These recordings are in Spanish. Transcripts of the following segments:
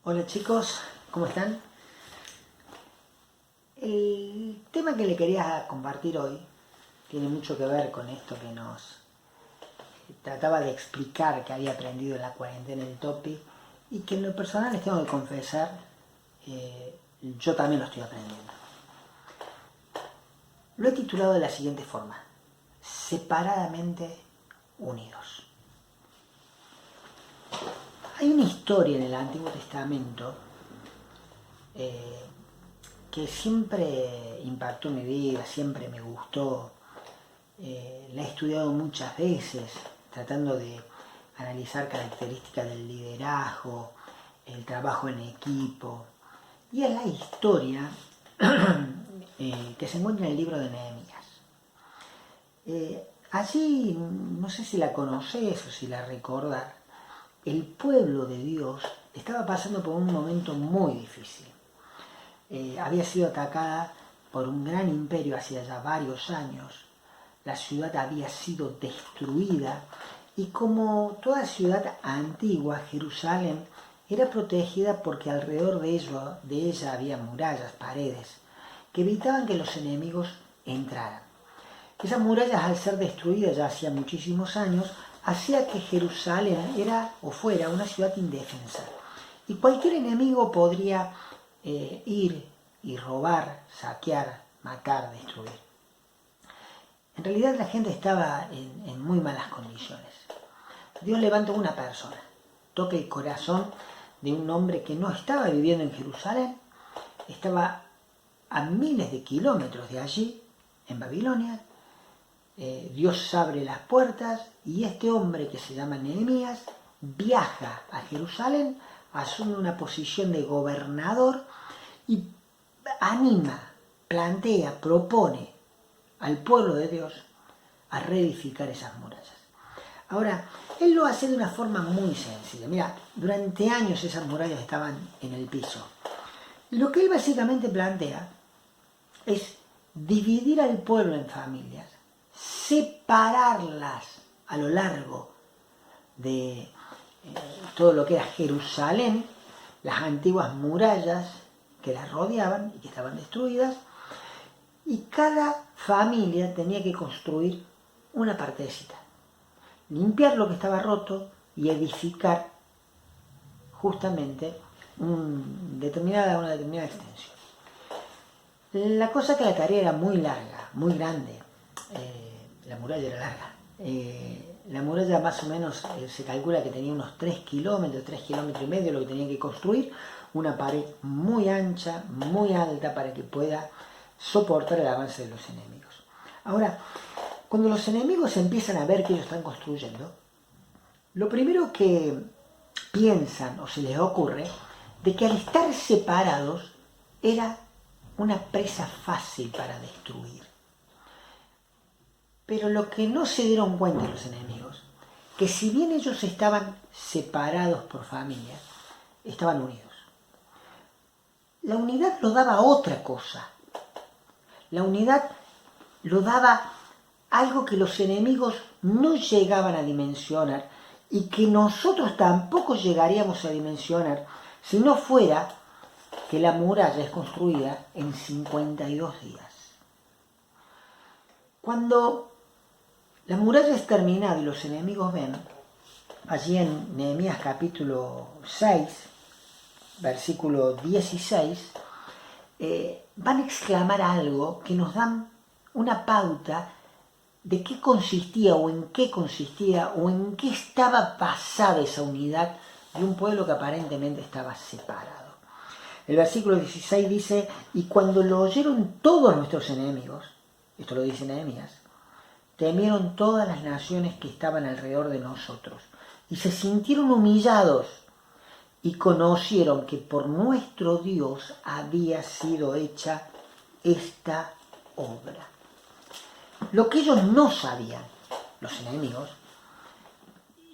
Hola chicos, ¿cómo están? El tema que le quería compartir hoy tiene mucho que ver con esto que nos trataba de explicar que había aprendido en la cuarentena el Topi y que en lo personal les tengo que confesar, yo también lo estoy aprendiendo. Lo he titulado de la siguiente forma: Separadamente unidos. Hay una historia en el Antiguo Testamento que siempre impactó mi vida, siempre me gustó. La he estudiado muchas veces, tratando de analizar características del liderazgo, el trabajo en equipo. Y es la historia que se encuentra en el libro de Nehemías. Allí, no sé si la conoces o si la recordás, el pueblo de Dios estaba pasando por un momento muy difícil. Había sido atacada por un gran imperio hacía ya varios años. La ciudad había sido destruida y, como toda ciudad antigua, Jerusalén era protegida porque alrededor de ella había murallas, paredes, que evitaban que los enemigos entraran. Esas murallas, al ser destruidas ya hacía muchísimos años, hacía que Jerusalén era o fuera una ciudad indefensa. Y cualquier enemigo podría ir y robar, saquear, matar, destruir. En realidad la gente estaba en muy malas condiciones. Dios levanta una persona, toca el corazón de un hombre que no estaba viviendo en Jerusalén, estaba a miles de kilómetros de allí, en Babilonia. Dios abre las puertas y este hombre, que se llama Nehemías, viaja a Jerusalén, asume una posición de gobernador y anima, plantea, propone al pueblo de Dios a reedificar esas murallas. Ahora, él lo hace de una forma muy sencilla. Mira, durante años esas murallas estaban en el piso. Lo que él básicamente plantea es dividir al pueblo en familias, separarlas a lo largo de todo lo que era Jerusalén, las antiguas murallas que las rodeaban y que estaban destruidas, y cada familia tenía que construir una partecita, limpiar lo que estaba roto y edificar justamente una determinada extensión. La cosa es que la tarea era muy larga, muy grande. La muralla era larga. La muralla más o menos se calcula que tenía unos 3 kilómetros, 3 kilómetros y medio lo que tenían que construir. Una pared muy ancha, muy alta, para que pueda soportar el avance de los enemigos. Ahora, cuando los enemigos empiezan a ver que ellos están construyendo, lo primero que piensan o se les ocurre de que al estar separados era una presa fácil para destruir. Pero lo que no se dieron cuenta los enemigos, que si bien ellos estaban separados por familias, estaban unidos. La unidad lo daba otra cosa. La unidad lo daba algo que los enemigos no llegaban a dimensionar y que nosotros tampoco llegaríamos a dimensionar si no fuera que la muralla es construida en 52 días. Cuando la muralla es terminada y los enemigos ven, allí en Nehemías capítulo 6, versículo 16, van a exclamar algo que nos dan una pauta de qué consistía o en qué estaba basada esa unidad de un pueblo que aparentemente estaba separado. El versículo 16 dice: y cuando lo oyeron todos nuestros enemigos, esto lo dice Nehemías, temieron todas las naciones que estaban alrededor de nosotros y se sintieron humillados y conocieron que por nuestro Dios había sido hecha esta obra. Lo que ellos no sabían, los enemigos,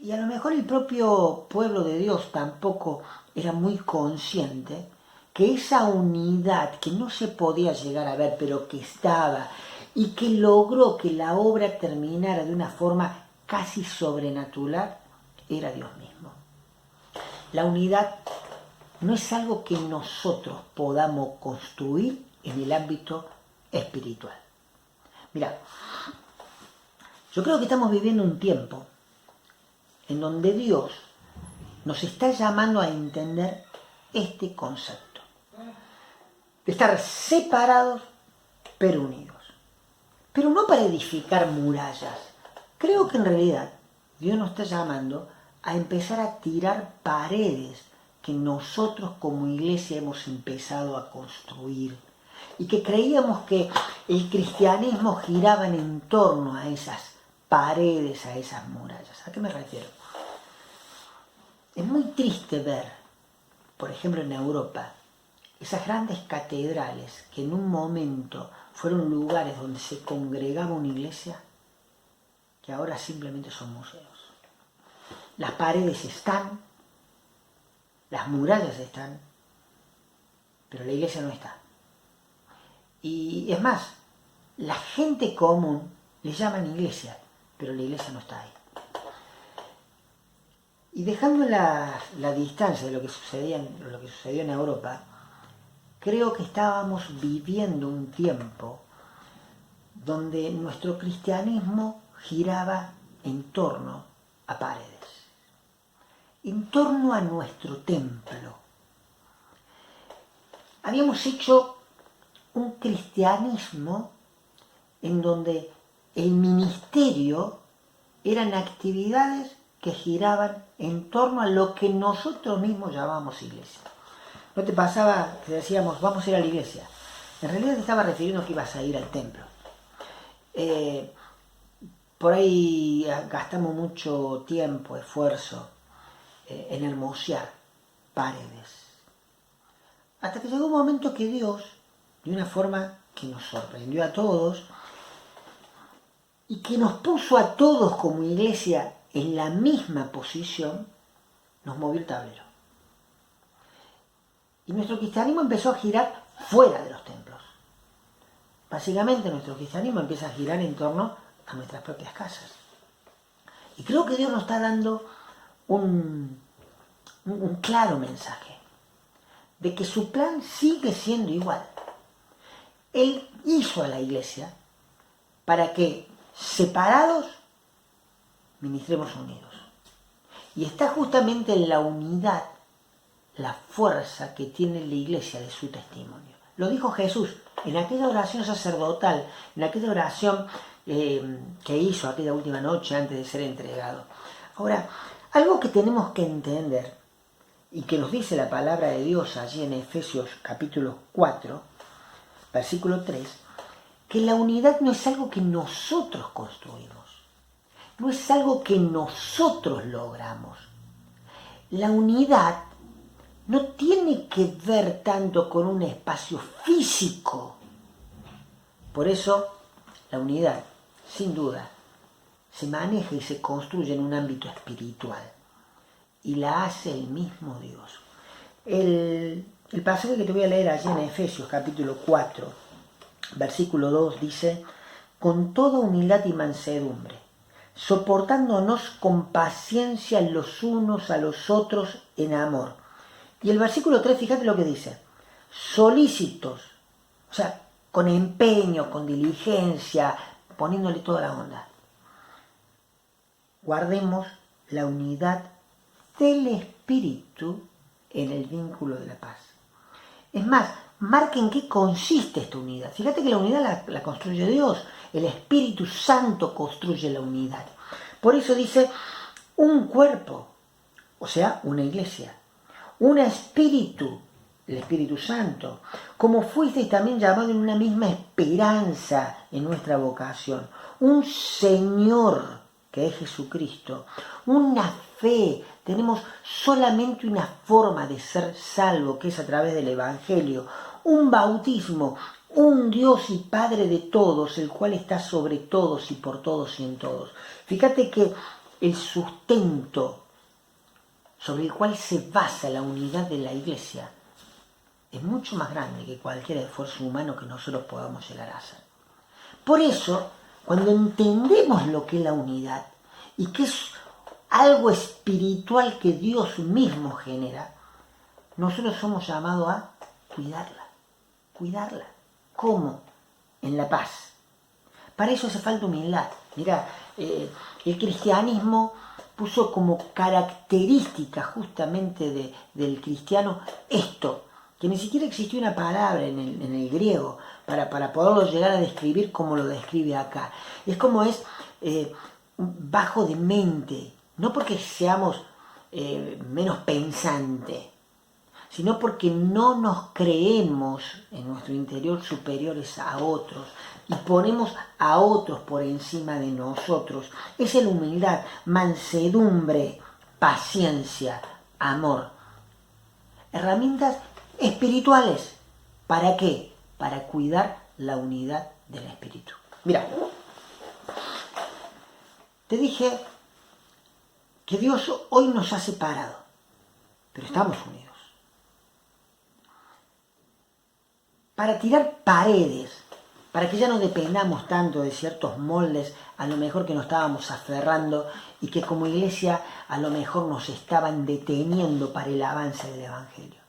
y a lo mejor el propio pueblo de Dios tampoco era muy consciente, que esa unidad que no se podía llegar a ver, pero que estaba y que logró que la obra terminara de una forma casi sobrenatural, era Dios mismo. La unidad no es algo que nosotros podamos construir en el ámbito espiritual. Mira, yo creo que estamos viviendo un tiempo en donde Dios nos está llamando a entender este concepto de estar separados pero unidos. Pero no para edificar murallas. Creo que en realidad Dios nos está llamando a empezar a tirar paredes que nosotros como iglesia hemos empezado a construir y que creíamos que el cristianismo giraba en torno a esas paredes, a esas murallas. ¿A qué me refiero? Es muy triste ver, por ejemplo en Europa, esas grandes catedrales que en un momento fueron lugares donde se congregaba una iglesia, que ahora simplemente son museos. Las paredes están, las murallas están, pero la iglesia no está. Y es más, la gente común le llaman iglesia, pero la iglesia no está ahí. Y dejando la distancia de lo que sucedió en Europa, creo que estábamos viviendo un tiempo donde nuestro cristianismo giraba en torno a paredes, en torno a nuestro templo. Habíamos hecho un cristianismo en donde el ministerio eran actividades que giraban en torno a lo que nosotros mismos llamamos iglesia. ¿No te pasaba que decíamos, vamos a ir a la iglesia? En realidad te estaba refiriendo que ibas a ir al templo. Por ahí gastamos mucho tiempo, esfuerzo en hermosear paredes. Hasta que llegó un momento que Dios, de una forma que nos sorprendió a todos, y que nos puso a todos como iglesia en la misma posición, nos movió el tablero. Y nuestro cristianismo empezó a girar fuera de los templos. Básicamente nuestro cristianismo empieza a girar en torno a nuestras propias casas. Y creo que Dios nos está dando un claro mensaje de que su plan sigue siendo igual. Él hizo a la iglesia para que separados ministremos unidos. Y está justamente en la unidad la fuerza que tiene la iglesia de su testimonio. Lo dijo Jesús en aquella oración sacerdotal, en aquella oración que hizo aquella última noche antes de ser entregado. Ahora, algo que tenemos que entender y que nos dice la palabra de Dios allí en Efesios capítulo 4, versículo 3, que la unidad no es algo que nosotros construimos, no es algo que nosotros logramos. La unidad no tiene que ver tanto con un espacio físico. Por eso, la unidad, sin duda, se maneja y se construye en un ámbito espiritual. Y la hace el mismo Dios. El pasaje que te voy a leer allí en Efesios capítulo 4, versículo 2 dice: con toda humildad y mansedumbre, soportándonos con paciencia los unos a los otros en amor. Y el versículo 3, fíjate lo que dice: solícitos, o sea, con empeño, con diligencia, poniéndole toda la onda. Guardemos la unidad del Espíritu en el vínculo de la paz. Es más, marca en qué consiste esta unidad. Fíjate que la unidad la construye Dios, el Espíritu Santo construye la unidad. Por eso dice, un cuerpo, o sea, una iglesia, un espíritu, el Espíritu Santo, como fuisteis también llamados en una misma esperanza en nuestra vocación, un Señor, que es Jesucristo, una fe. Tenemos solamente una forma de ser salvo, que es a través del Evangelio, un bautismo, un Dios y Padre de todos, el cual está sobre todos y por todos y en todos. Fíjate que el sustento sobre el cual se basa la unidad de la iglesia es mucho más grande que cualquier esfuerzo humano que nosotros podamos llegar a hacer. Por eso, cuando entendemos lo que es la unidad y que es algo espiritual que Dios mismo genera, nosotros somos llamados a cuidarla. ¿Cómo? En la paz. Para eso hace falta humildad. Mirá, el cristianismo puso como característica justamente del cristiano esto, que ni siquiera existía una palabra en el griego para poderlo llegar a describir como lo describe acá. Es como es bajo de mente, no porque seamos menos pensantes, sino porque no nos creemos en nuestro interior superiores a otros y ponemos a otros por encima de nosotros. Es la humildad, mansedumbre, paciencia, amor. Herramientas espirituales. ¿Para qué? Para cuidar la unidad del espíritu. Mira, te dije que Dios hoy nos ha separado, pero estamos unidos. Para tirar paredes, para que ya no dependamos tanto de ciertos moldes, a lo mejor que nos estábamos aferrando y que como iglesia a lo mejor nos estaban deteniendo para el avance del Evangelio.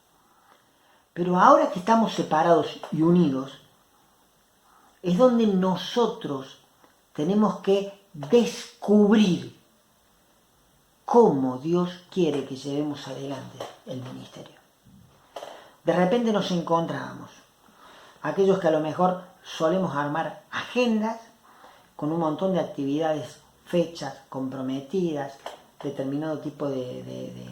Pero ahora que estamos separados y unidos, es donde nosotros tenemos que descubrir cómo Dios quiere que llevemos adelante el ministerio. De repente nos encontramos aquellos que a lo mejor solemos armar agendas con un montón de actividades, fechas comprometidas, determinado tipo de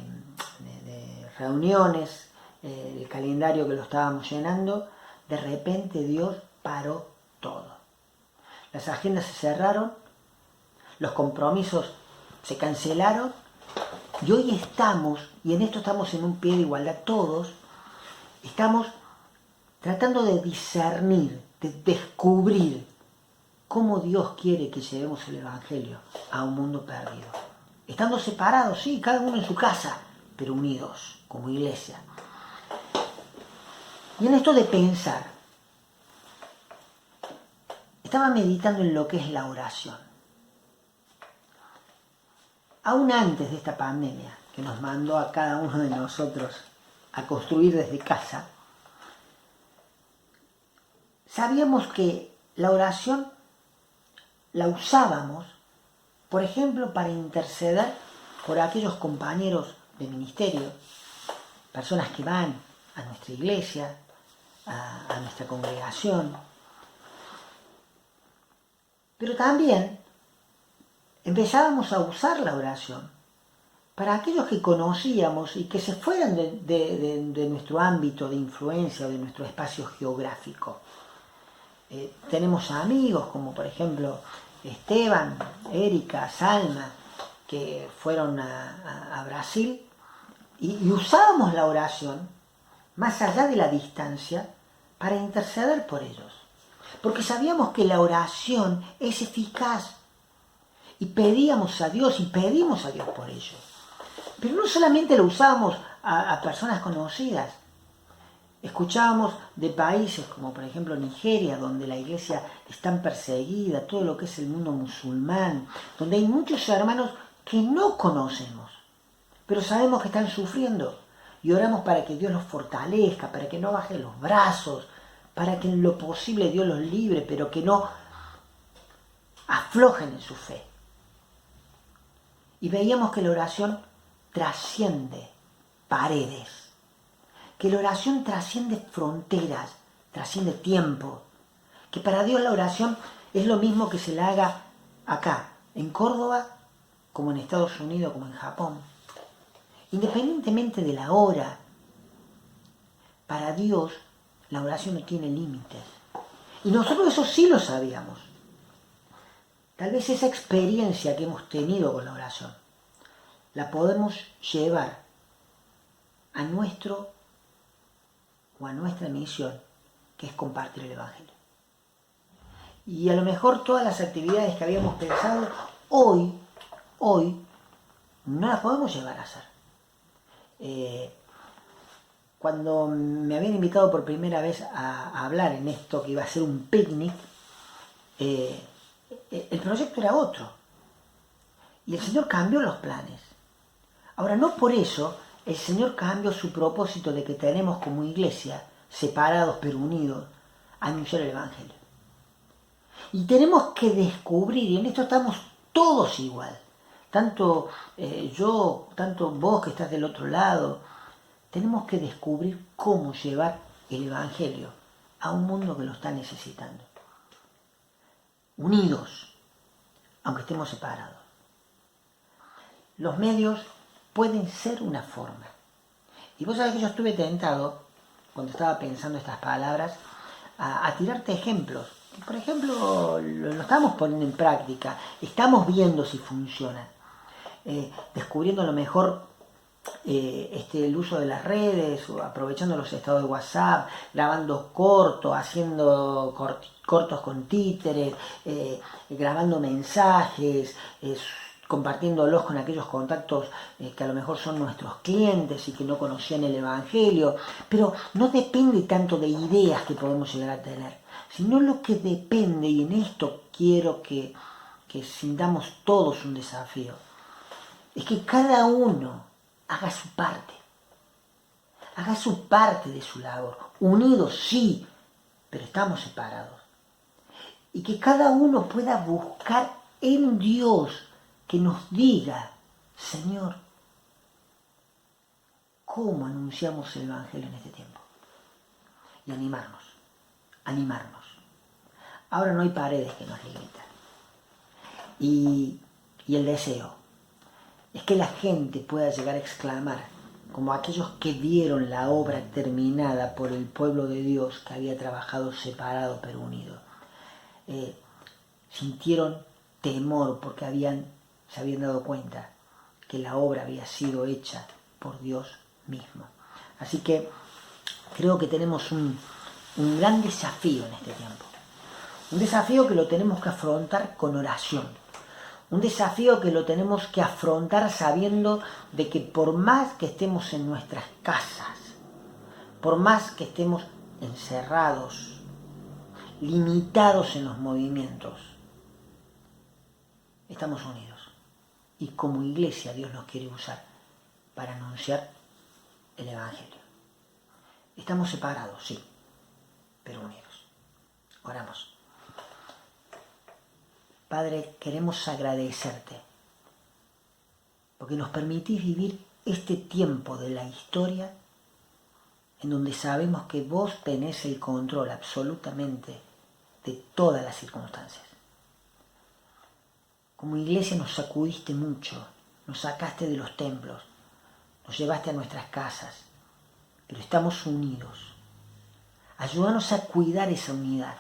reuniones, el calendario que lo estábamos llenando, de repente Dios paró todo. Las agendas se cerraron, los compromisos se cancelaron y hoy estamos, y en esto estamos en un pie de igualdad todos, estamos tratando de discernir, de descubrir cómo Dios quiere que llevemos el Evangelio a un mundo perdido. Estando separados, sí, cada uno en su casa, pero unidos como iglesia. Y en esto de pensar, estaba meditando en lo que es la oración. Aún antes de esta pandemia, que nos mandó a cada uno de nosotros a construir desde casa, sabíamos que la oración la usábamos, por ejemplo, para interceder por aquellos compañeros de ministerio, personas que van a nuestra iglesia, a nuestra congregación. Pero también empezábamos a usar la oración para aquellos que conocíamos y que se fueran de nuestro ámbito de influencia o de nuestro espacio geográfico. Tenemos amigos como por ejemplo Esteban, Erika, Salma, que fueron a Brasil y usábamos la oración más allá de la distancia para interceder por ellos. Porque sabíamos que la oración es eficaz y pedíamos a Dios y pedimos a Dios por ellos. Pero no solamente lo usábamos a personas conocidas. Escuchábamos de países como por ejemplo Nigeria, donde la iglesia es tan perseguida, todo lo que es el mundo musulmán, donde hay muchos hermanos que no conocemos, pero sabemos que están sufriendo y oramos para que Dios los fortalezca, para que no bajen los brazos, para que en lo posible Dios los libre, pero que no aflojen en su fe. Y veíamos que la oración trasciende paredes, que la oración trasciende fronteras, trasciende tiempo, que para Dios la oración es lo mismo que se la haga acá, en Córdoba, como en Estados Unidos, como en Japón. Independientemente de la hora, para Dios la oración no tiene límites. Y nosotros eso sí lo sabíamos. Tal vez esa experiencia que hemos tenido con la oración la podemos llevar a nuestra misión, que es compartir el Evangelio. Y a lo mejor todas las actividades que habíamos pensado, hoy no las podemos llevar a hacer. Cuando me habían invitado por primera vez a hablar en esto, que iba a ser un picnic, el proyecto era otro. Y el Señor cambió los planes. Ahora, no por eso el Señor cambió su propósito de que tenemos como iglesia, separados pero unidos, a anunciar el Evangelio. Y tenemos que descubrir, y en esto estamos todos igual, tanto yo, tanto vos que estás del otro lado, tenemos que descubrir cómo llevar el Evangelio a un mundo que lo está necesitando. Unidos, aunque estemos separados. Los medios pueden ser una forma. Y vos sabés que yo estuve tentado, cuando estaba pensando estas palabras, a tirarte ejemplos. Por ejemplo, lo estamos poniendo en práctica, estamos viendo si funciona, descubriendo a lo mejor el uso de las redes, aprovechando los estados de WhatsApp, grabando cortos, haciendo cortos con títeres, grabando mensajes, compartiéndolos con aquellos contactos que a lo mejor son nuestros clientes y que no conocían el Evangelio, pero no depende tanto de ideas que podemos llegar a tener, sino lo que depende, y en esto quiero que sintamos todos un desafío, es que cada uno haga su parte de su labor, unidos sí, pero estamos separados, y que cada uno pueda buscar en Dios que nos diga, Señor, ¿cómo anunciamos el Evangelio en este tiempo? Y animarnos. Ahora no hay paredes que nos limitan. Y el deseo es que la gente pueda llegar a exclamar, como aquellos que vieron la obra terminada por el pueblo de Dios que había trabajado separado pero unido. Sintieron temor porque se habían dado cuenta que la obra había sido hecha por Dios mismo. Así que creo que tenemos un gran desafío en este tiempo. Un desafío que lo tenemos que afrontar con oración. Un desafío que lo tenemos que afrontar sabiendo de que por más que estemos en nuestras casas, por más que estemos encerrados, limitados en los movimientos, estamos unidos. Y como iglesia Dios nos quiere usar para anunciar el Evangelio. Estamos separados, sí, pero unidos. Oramos. Padre, queremos agradecerte porque nos permitís vivir este tiempo de la historia en donde sabemos que vos tenés el control absolutamente de todas las circunstancias. Como iglesia nos sacudiste mucho, nos sacaste de los templos, nos llevaste a nuestras casas, pero estamos unidos. Ayúdanos a cuidar esa unidad.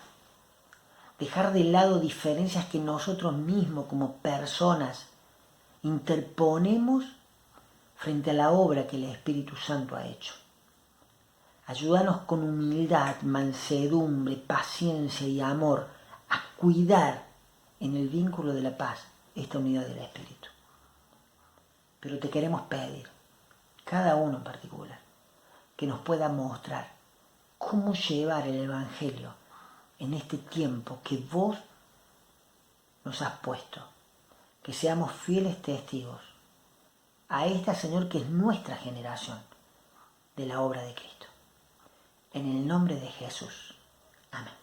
Dejar de lado diferencias que nosotros mismos como personas interponemos frente a la obra que el Espíritu Santo ha hecho. Ayúdanos con humildad, mansedumbre, paciencia y amor a cuidar en el vínculo de la paz esta unidad del Espíritu. Pero te queremos pedir, cada uno en particular, que nos pueda mostrar cómo llevar el Evangelio en este tiempo que vos nos has puesto, que seamos fieles testigos a esta, Señor, que es nuestra generación de la obra de Cristo. En el nombre de Jesús. Amén.